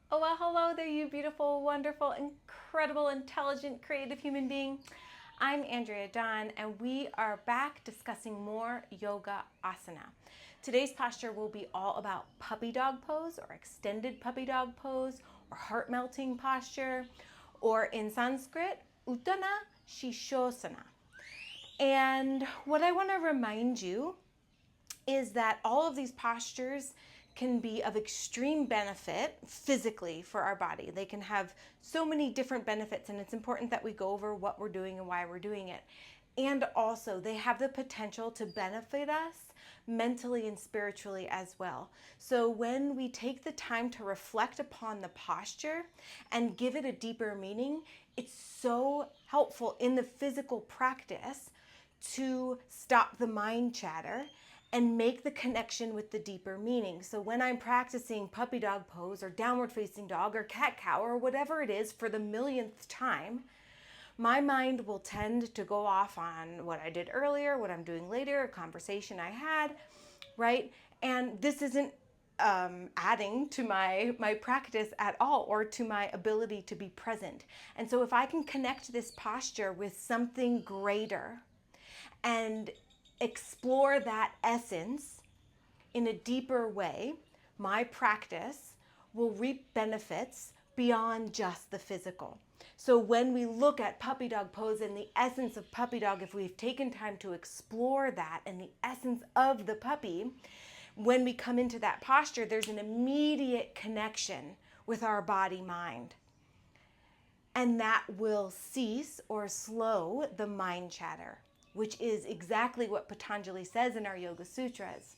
Oh, well, hello there, you beautiful, wonderful, incredible, intelligent, creative human being. I'm Andrea Don, and we are back discussing more yoga asana. Today's posture will be all about puppy dog pose or extended puppy dog pose or heart melting posture, or in Sanskrit, Uttana Shishosana. And what I want to remind you is that all of these postures can be of extreme benefit physically for our body. They can have so many different benefits, and it's important that we go over what we're doing and why we're doing it. And also, they have the potential to benefit us mentally and spiritually as well. So, when we take the time to reflect upon the posture and give it a deeper meaning, it's so helpful in the physical practice to stop the mind chatter and make the connection with the deeper meaning. So when I'm practicing puppy dog pose or downward facing dog or cat cow or whatever it is for the millionth time, my mind will tend to go off on what I did earlier, what I'm doing later, a conversation I had, right? And this isn't adding to my practice at all, or to my ability to be present. And so if I can connect this posture with something greater and explore that essence in a deeper way, my practice will reap benefits beyond just the physical. So when we look at puppy dog pose and the essence of puppy dog, if we've taken time to explore that and the essence of the puppy, when we come into that posture, there's an immediate connection with our body mind. And that will cease or slow the mind chatter, which is exactly what Patanjali says in our Yoga Sutras.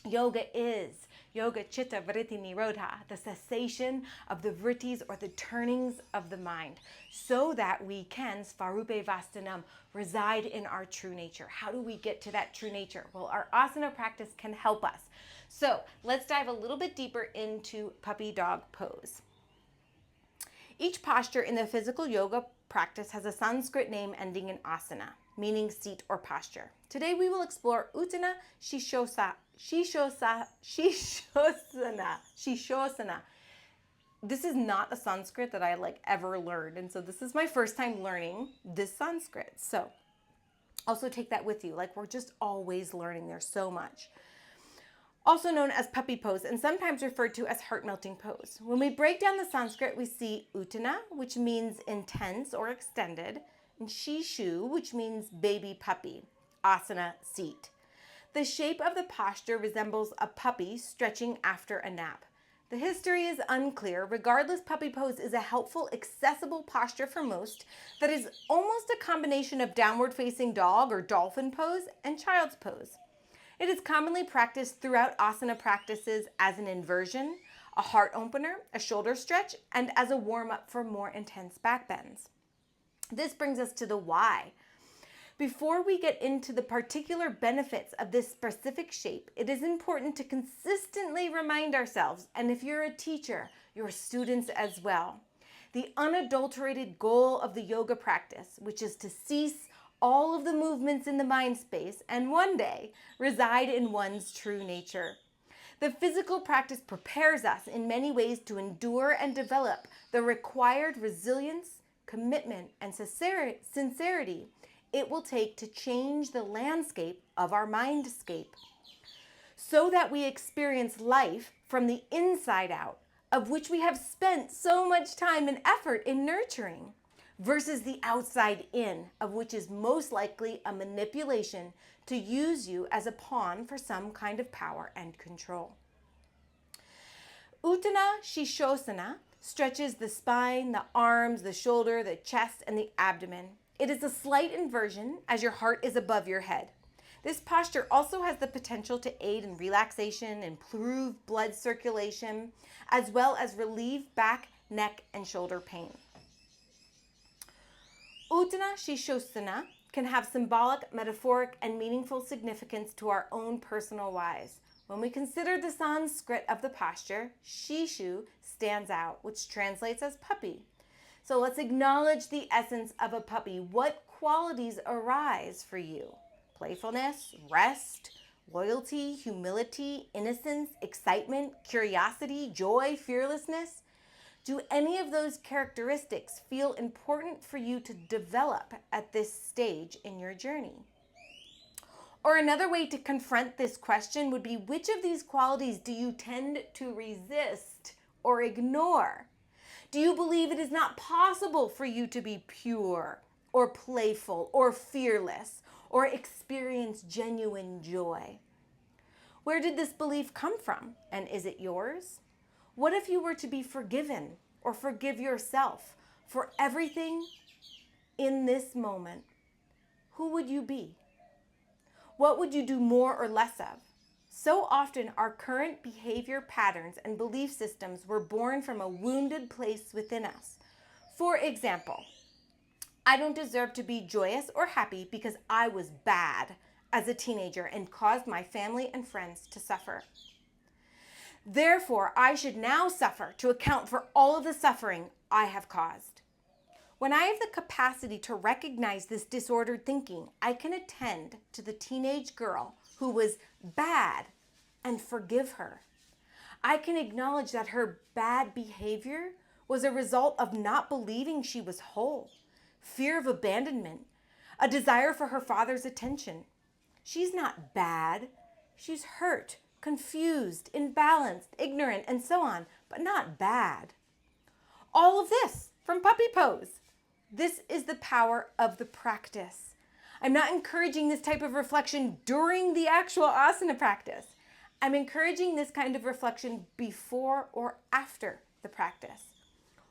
Yoga is yoga chitta vritti nirodha, the cessation of the vrittis or the turnings of the mind, so that we can svarupe vastanam, reside in our true nature. How do we get to that true nature? Well, our asana practice can help us. So let's dive a little bit deeper into puppy dog pose. Each posture in the physical yoga practice has a Sanskrit name ending in asana, meaning seat or posture. Today we will explore Uttana Shishosana. This is not a Sanskrit that I ever learned, and so this is my first time learning this Sanskrit. So also take that with you. We're just always learning. There's so much. Also known as puppy pose and sometimes referred to as heart melting pose. When we break down the Sanskrit, we see Uttana, which means intense or extended, and Shishu, which means baby puppy, asana, seat. The shape of the posture resembles a puppy stretching after a nap. The history is unclear. Regardless, puppy pose is a helpful, accessible posture for most that is almost a combination of downward facing dog or dolphin pose and child's pose. It is commonly practiced throughout asana practices as an inversion, a heart opener, a shoulder stretch, and as a warm-up for more intense back bends. This brings us to the why. Before we get into the particular benefits of this specific shape, it is important to consistently remind ourselves, and if you're a teacher, your students as well, the unadulterated goal of the yoga practice, which is to cease all of the movements in the mind space and one day reside in one's true nature. The physical practice prepares us in many ways to endure and develop the required resilience, commitment, and sincerity it will take to change the landscape of our mindscape, so that we experience life from the inside out, of which we have spent so much time and effort in nurturing, versus the outside in, of which is most likely a manipulation to use you as a pawn for some kind of power and control. Uttana Shishosana stretches the spine, the arms, the shoulder, the chest, and the abdomen. It is a slight inversion as your heart is above your head. This posture also has the potential to aid in relaxation, improve blood circulation, as well as relieve back, neck, and shoulder pain. Uttana Shishosana can have symbolic, metaphoric, and meaningful significance to our own personal lives. When we consider the Sanskrit of the posture, Shishu stands out, which translates as puppy. So let's acknowledge the essence of a puppy. What qualities arise for you? Playfulness, rest, loyalty, humility, innocence, excitement, curiosity, joy, fearlessness. Do any of those characteristics feel important for you to develop at this stage in your journey? Or another way to confront this question would be, which of these qualities do you tend to resist or ignore? Do you believe it is not possible for you to be pure or playful or fearless or experience genuine joy? Where did this belief come from, and is it yours? What if you were to be forgiven or forgive yourself for everything in this moment? Who would you be? What would you do more or less of? So often our current behavior patterns and belief systems were born from a wounded place within us. For example, I don't deserve to be joyous or happy because I was bad as a teenager and caused my family and friends to suffer. Therefore, I should now suffer to account for all of the suffering I have caused. When I have the capacity to recognize this disordered thinking, I can attend to the teenage girl who was bad and forgive her. I can acknowledge that her bad behavior was a result of not believing she was whole, fear of abandonment, a desire for her father's attention. She's not bad. She's hurt, confused, imbalanced, ignorant, and so on, but not bad. All of this from puppy pose. This is the power of the practice. I'm not encouraging this type of reflection during the actual asana practice. I'm encouraging this kind of reflection before or after the practice.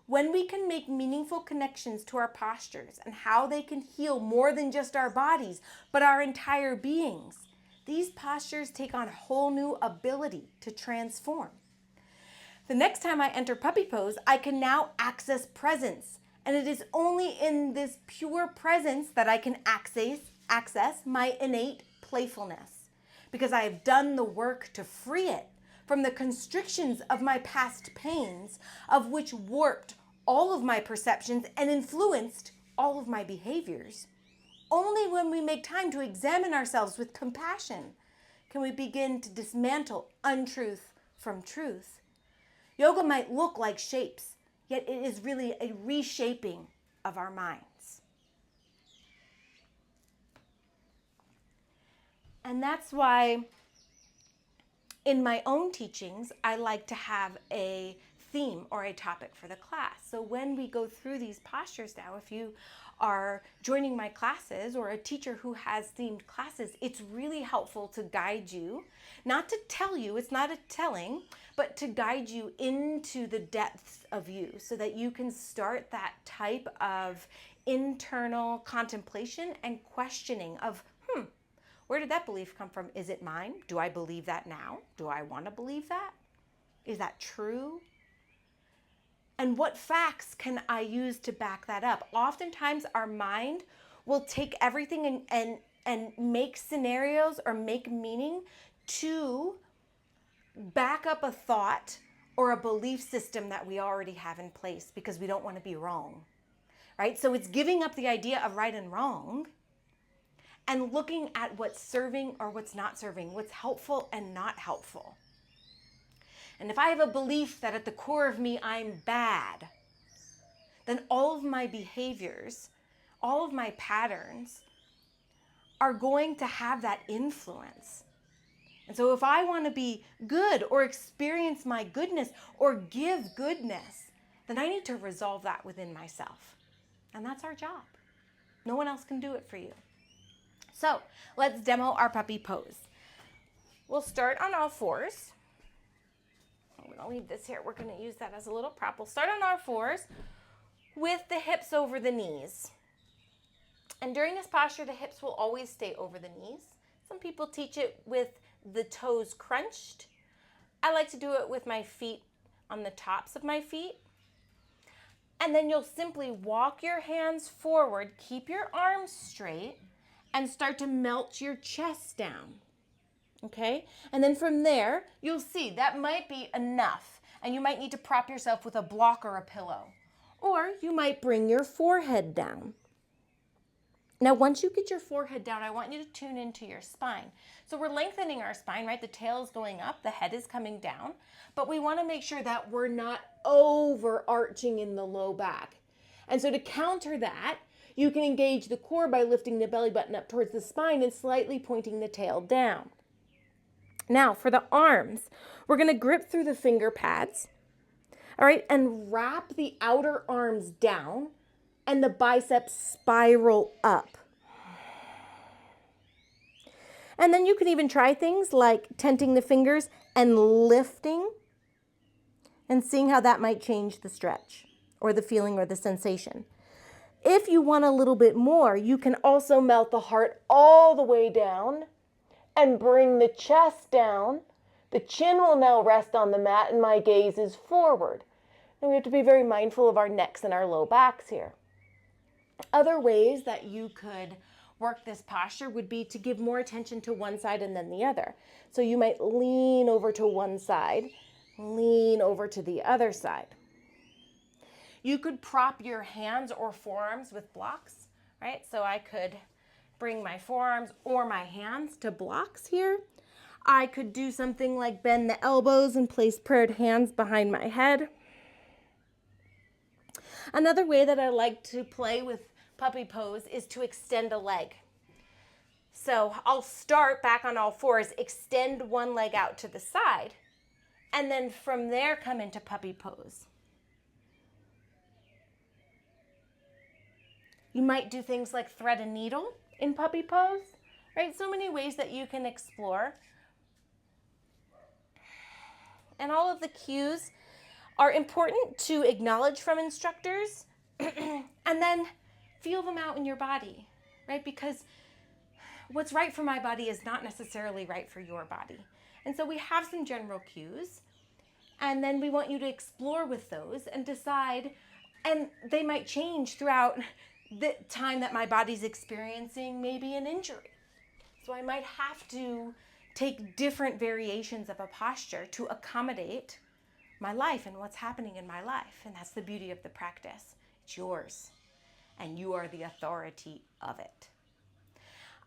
When we can make meaningful connections to our postures and how they can heal more than just our bodies, but our entire beings, these postures take on a whole new ability to transform. The next time I enter puppy pose, I can now access presence. And it is only in this pure presence that I can access my innate playfulness, because I have done the work to free it from the constrictions of my past pains, of which warped all of my perceptions and influenced all of my behaviors. Only when we make time to examine ourselves with compassion can we begin to dismantle untruth from truth. Yoga might look like shapes, yet it is really a reshaping of our minds. And that's why in my own teachings, I like to have a theme or a topic for the class. So when we go through these postures now, if you are joining my classes or a teacher who has themed classes, it's really helpful to guide you, not to tell you, it's not a telling, but to guide you into the depths of you so that you can start that type of internal contemplation and questioning of, where did that belief come from? Is it mine? Do I believe that now? Do I want to believe that? Is that true? And what facts can I use to back that up? Oftentimes our mind will take everything and make scenarios or make meaning to back up a thought or a belief system that we already have in place because we don't want to be wrong, right? So it's giving up the idea of right and wrong and looking at what's serving or what's not serving, what's helpful and not helpful. And if I have a belief that at the core of me I'm bad, then all of my behaviors, all of my patterns are going to have that influence. And so if I want to be good or experience my goodness or give goodness, then I need to resolve that within myself. And that's our job. No one else can do it for you. So let's demo our puppy pose. We'll start on all fours. I'm going to leave this here. We're going to use that as a little prop. We'll start on all fours with the hips over the knees. And during this posture, the hips will always stay over the knees. Some people teach it with the toes crunched. I like to do it with my feet on the tops of my feet. And then you'll simply walk your hands forward, keep your arms straight, and start to melt your chest down. Okay? And then from there, you'll see that might be enough. And you might need to prop yourself with a block or a pillow. Or you might bring your forehead down. Now, once you get your forehead down, I want you to tune into your spine. So we're lengthening our spine, right? The tail is going up, the head is coming down, but we want to make sure that we're not overarching in the low back. And so to counter that, you can engage the core by lifting the belly button up towards the spine and slightly pointing the tail down. Now, for the arms, we're going to grip through the finger pads, all right, and wrap the outer arms down and the biceps spiral up. And then you can even try things like tenting the fingers and lifting and seeing how that might change the stretch or the feeling or the sensation. If you want a little bit more, you can also melt the heart all the way down and bring the chest down. The chin will now rest on the mat and my gaze is forward. And we have to be very mindful of our necks and our low backs here. Other ways that you could work this posture would be to give more attention to one side and then the other. So you might lean over to one side, lean over to the other side. You could prop your hands or forearms with blocks, right? So I could bring my forearms or my hands to blocks here. I could do something like bend the elbows and place paired hands behind my head. Another way that I like to play with puppy pose is to extend a leg. So I'll start back on all fours, extend one leg out to the side, and then from there come into puppy pose. You might do things like thread a needle in puppy pose, right? So many ways that you can explore. And all of the cues are important to acknowledge from instructors and then feel them out in your body, right? Because what's right for my body is not necessarily right for your body. And so we have some general cues, and then we want you to explore with those and decide, and they might change throughout the time that my body's experiencing maybe an injury. So I might have to take different variations of a posture to accommodate my life and what's happening in my life. And that's the beauty of the practice. It's yours, and you are the authority of it.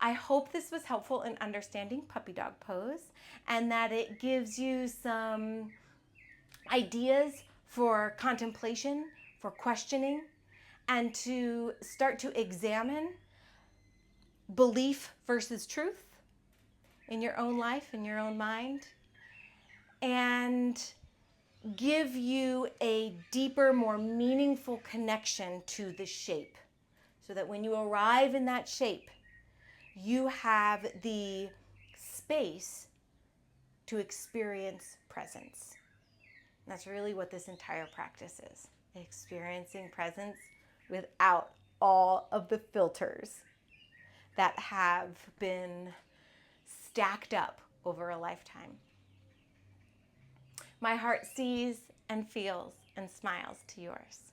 I hope this was helpful in understanding puppy dog pose and that it gives you some ideas for contemplation, for questioning, and to start to examine belief versus truth in your own life, in your own mind, and give you a deeper, more meaningful connection to the shape, so that when you arrive in that shape, you have the space to experience presence. And that's really what this entire practice is, experiencing presence without all of the filters that have been stacked up over a lifetime. My heart sees and feels and smiles to yours.